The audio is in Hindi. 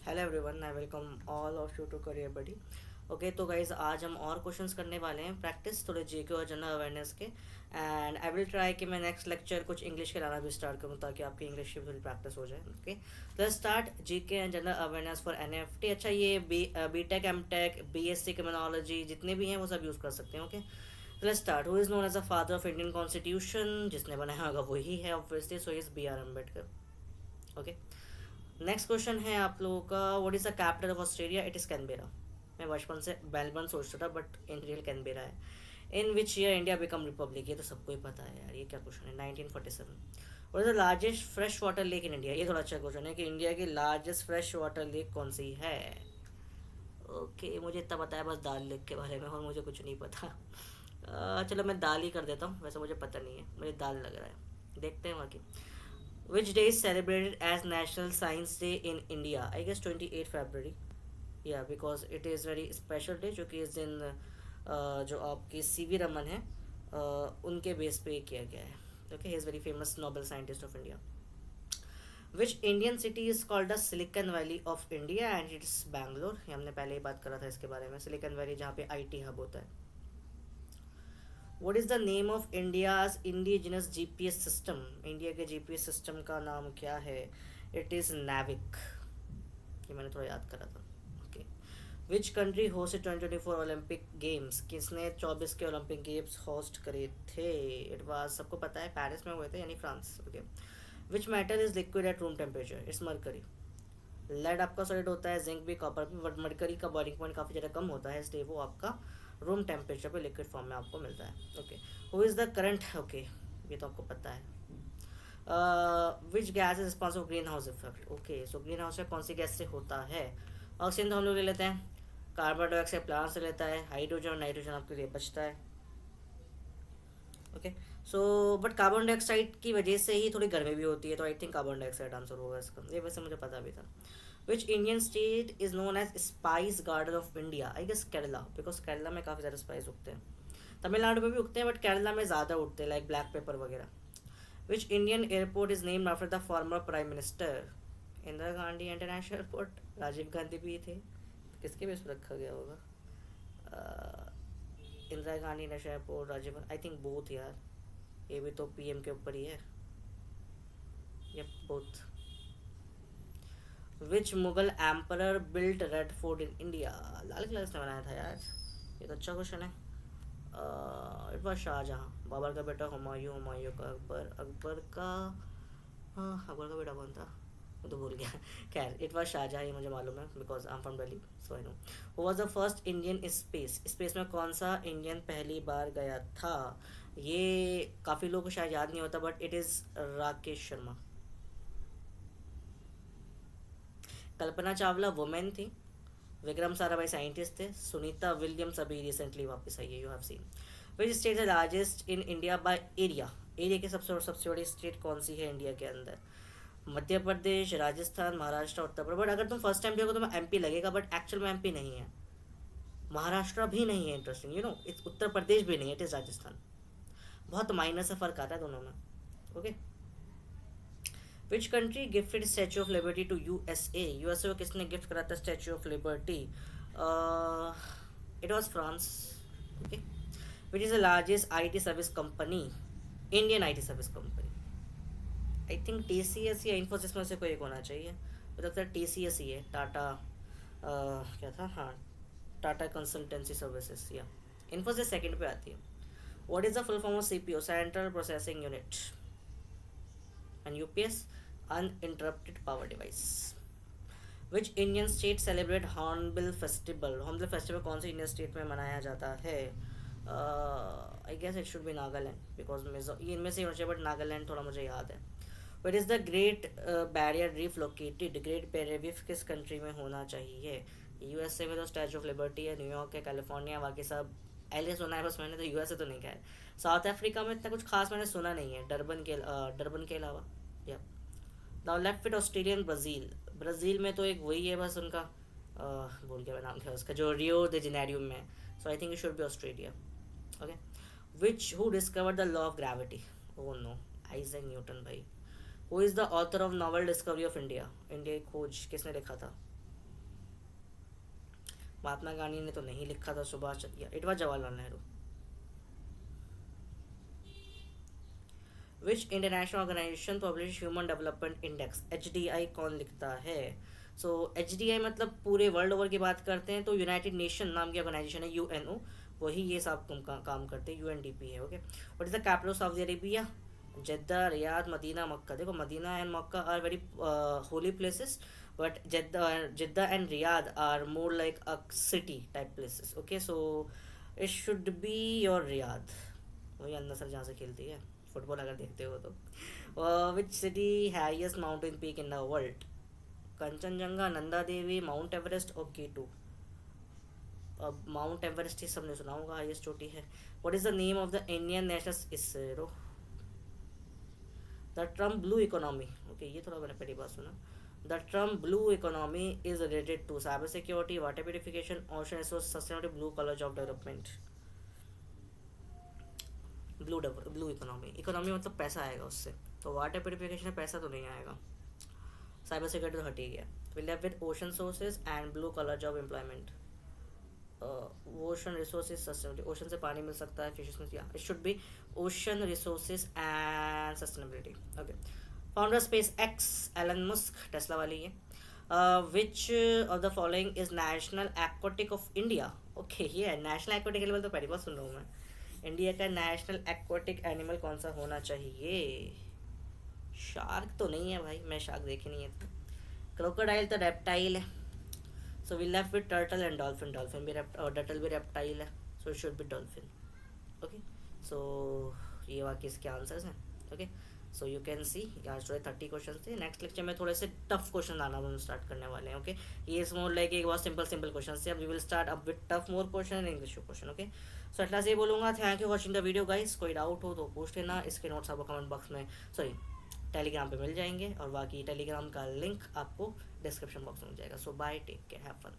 Hello everyone, I welcome all of you to career buddy. Okay, तो गाइज आज हम और क्वेश्चंस करने वाले हैं, प्रैक्टिस थोड़े जीके और जनरल अवेयरनेस के। एंड आई विल ट्राई कि मैं नेक्स्ट लेक्चर कुछ इंग्लिश के लाना भी स्टार्ट करूँ ताकि आपकी इंग्लिश की थोड़ी प्रैक्टिस हो जाए। Okay, let's start GK and general awareness for NFT. अच्छा, ये B tech, M tech, B S C criminology जितने भी हैं वो सब यूज़ कर सकते हैं। Okay, let's start. Who is known as a father of Indian constitution? जिसने बनाया होगा वही है obviously, so is B R Ambedkar. Okay, next question है आप लोगों का, what is the capital of Australia? It is Canberra. मैं बचपन से मेलबर्न सोचता था बट इन रियल कैनबेरा है। In which year India become republic? ये तो सबको ही पता है यार, ये क्या क्वेश्चन है। 1947। What is the largest fresh water lake in India? ये थोड़ा अच्छा क्वेश्चन है कि इंडिया की लार्जेस्ट फ्रेश वाटर लेक कौन सी है। ओके, मुझे इतना पता है बस दाल लेक के बारे में, और मुझे कुछ नहीं पता। चलो मैं दाल ही कर देता हूँ, वैसे मुझे पता नहीं है, मुझे दाल लग रहा है, देखते हैं बाकी। Which day is celebrated as National Science Day in India? I guess 28 February. Yeah, because it is very special day, जो कि इस दिन जो आपके सीवी रमन है उनके बेस पे किया गया है। Okay, he is very famous Nobel scientist of India. Which Indian city is called the silicon valley of India? And it's Bangalore. ये हमने पहले ही बात करा था इसके बारे में, सिलिकन वैली जहाँ पे आईटी हब होता है। What is the name of India's indigenous GPS system? India के जीपीएस सिस्टम का नाम क्या है? इट इज़ नाविक। ये मैंने थोड़ा याद करा था। Okay, which country host 2024 Olympic games? किसने 24 के ओलंपिक गेम्स होस्ट करे थे? इट वाज, सबको पता है, पेरिस में हुए थे, यानी France. Okay, which metal is liquid at room temperature? It's mercury. Lead आपका सॉलिड होता है, जिंक भी, कॉपर भी, बट मरकरी का बॉइलिंग पॉइंट काफ़ी ज़्यादा कम होता है, इसलिए वो आपका रूम टेम्परेचर पे लिक्विड फॉर्म में आपको मिलता है। Okay, who is the current, okay ये तो आपको पता है। Which gas is responsible green house effect? Okay, so green house कौन सी गैस से होता है? ऑक्सीजन तो हम लोग ले लेते हैं, कार्बन डाइऑक्साइड प्लांट से लेता है, हाइड्रोजन और नाइट्रोजन आपके लिए बचता है। Okay, so but carbon dioxide की वजह से ही थोड़ी गर्मी भी होती है, तो I think carbon dioxide answer होगा इसका, ये वैसे मुझे पता भी था। Which Indian state is known as spice garden of India? I guess Kerala, because Kerala में काफ़ी ज़्यादा स्पाइस उगते हैं। तमिलनाडु में भी उगते हैं बट केरला में ज़्यादा उगते हैं, लाइक ब्लैक पेपर वगैरह। Which Indian airport is named after the former prime minister? Indira Gandhi international airport, Rajiv Gandhi भी थे, तो किसके बेस पर रखा गया होगा? Indira Gandhi international airport, Rajiv, I think both यार, ये भी तो पीएम के ऊपर ही है। Yup, both. Which Mughal emperor built red fort in India? Lal Qila किसने बनाया था यार? ये तो अच्छा क्वेश्चन है। It was Shahjahan. बाबर का बेटा हुमायूं, हुमायूं का अकबर, अकबर का, हाँ अकबर का बेटा कौन था, मैं तो भूल गया। खैर, इट वॉज शाहजहाँ, ये मुझे मालूम है because I am from Delhi, so I know. Who was the first Indian space? Space में कौन सा इंडियन पहली बार गया था? ये काफ़ी लोगों को शायद याद नहीं होता but it is Rakesh Sharma. Kalpana Chawla women थी, विक्रम साराभाई साइंटिस्ट थे, सुनीता विलियम्स अभी रिसेंटली वापस आई है, you have seen. Which state है largest in India by area? Area की सबसे बड़ी स्टेट कौन सी है इंडिया के अंदर? मध्य प्रदेश, राजस्थान, महाराष्ट्र, उत्तर प्रदेश। बट अगर तुम फर्स्ट टाइम देखो तो मैं एमपी लगेगा, बट एक्चुअल में एमपी नहीं है, महाराष्ट्र भी नहीं है, interesting you know, Uttar Pradesh भी नहीं है, इट इज़ राजस्थान। बहुत माइनर से फर्क आता है दोनों में। Okay, which country gifted statue of liberty to USA? USA को किसने गिफ्ट करा था statue of liberty? It was France. Okay, which is the largest IT service company? Indian IT service company, I think TCS या इन्फोसिस में से कोई एक होना चाहिए, मुझे लगता है टीसीएस ही है, टाटा क्या था, हाँ टाटा कंसल्टेंसी सर्विसेज, या इन्फोसिस सेकंड पे आती है। What is the full form of CPU? Central processing unit. And UPS, uninterrupted power device. Which Indian state celebrate hornbill festival? Hornbill festival कौन से इंडियन स्टेट में मनाया जाता है? I guess it should be Nagaland, because ये इनमें से होना चाहिए बट नागालैंड थोड़ा मुझे याद है। What is the great barrier reef located? Great barrier reef किस कंट्री में होना चाहिए? यूएसए में तो स्टैचू ऑफ लिबर्टी है, न्यूयॉर्क है, कैलिफोर्निया, बाकी सब एल सुना है बस मैंने, तो यूएसए तो नहीं कहा है। साउथ अफ्रीका में इतना कुछ खास मैंने सुना नहीं है, डरबन के अलावा। या now left fit Australian, Brazil. Brazil में तो एक वही है बस उनका, भूल गया मैं नाम क्या उसका, जो रियो दे जेनेरियो में, so I think it should be Australia. Okay, which who discover the law of gravity? Oh no, Isaac Newton भाई। Who is the author of novel discovery of India? India की खोज किसने लिखा था? महात्मा गांधी ने तो नहीं लिखा था Subhash Chandra, it was Jawaharlal Nehru. Which international organisation publish human development index, HDI कौन लिखता है? सो HDI मतलब पूरे वर्ल्ड ओवर की बात करते हैं तो यूनाइटेड नेशन नाम की ऑर्गेनाइजेशन है, UNO, वही ये सब काम करते हैं, UNDP है। Okay, what is the capital of Saudi Arabia? Jeddah, Riyadh, Medina, Mecca. देखो Medina and Mecca are very holy places, but Jeddah and Riyadh are more like a city type places. Okay, so it should be your Riyadh, वही अन्ना जहाँ से खेलती है फुटबॉल अगर देखते हो तो। Which city highest mountain peak in the world? Kanchenjunga, Nanda Devi, mount Everest और K2। अब माउंट एवरेस्ट ही सबने सुना होगा, हाईएस्ट चोटी है। What is the name of the Indian national ISRO? The term blue economy, okay ये थोड़ा मैंने पहली बार सुना। The term blue economy is related to cyber security, water purification, ocean resource sustainability, blue college of development. Blue economy, economy मतलब पैसा आएगा उससे, तो वाटर प्यूरिफिकेशन में पैसा तो नहीं आएगा, साइबर सिक्योरिटी तो हट ही गया। We left with ocean sources and blue colour job employment. Ocean resources sustainability, ocean से पानी मिल सकता है, फिशेस में, it should be ocean resources and sustainability. Okay, founder space X Elon Musk, Tesla वाली है। Which of the following is national aquatic of India? Okay, ये नेशनल एक्वाटिक एनिमल तो पहली बार सुन रहा हूँ मैं। इंडिया का नेशनल एक्वाटिक एनिमल कौन सा होना चाहिए? शार्क तो नहीं है भाई, मैं शार्क देखी नहीं है। क्रोकोडाइल तो रेप्टाइल है, so we left with turtle and dolphin. Dolphin भी टर्टल भी रेप्टाइल है, so it should be dolphin. Okay, so ये वाकई इसके आंसर्स हैं। Okay, so you can see आज थोड़े 30 क्वेश्चन थे। नेक्स्ट लेक्चर में थोड़े से टफ क्वेश्चन आना हम स्टार्ट करने वाले हैं। ओके, ये इज मोर लाइक एक बहुत सिंपल क्वेश्चन से, अब we will start up with tough more question in English question. Okay, so at last ये बोलूँगा, thank you watching the video guys. कोई डाउट हो तो पूछ लेना, इसके नोट्स आपको कमेंट बॉक्स में, सॉरी टेलीग्राम पे मिल जाएंगे, और बाकी टेलीग्राम का लिंक आपको डिस्क्रिप्शन बॉक्स में मिल जाएगा। So bye, take care, have fun.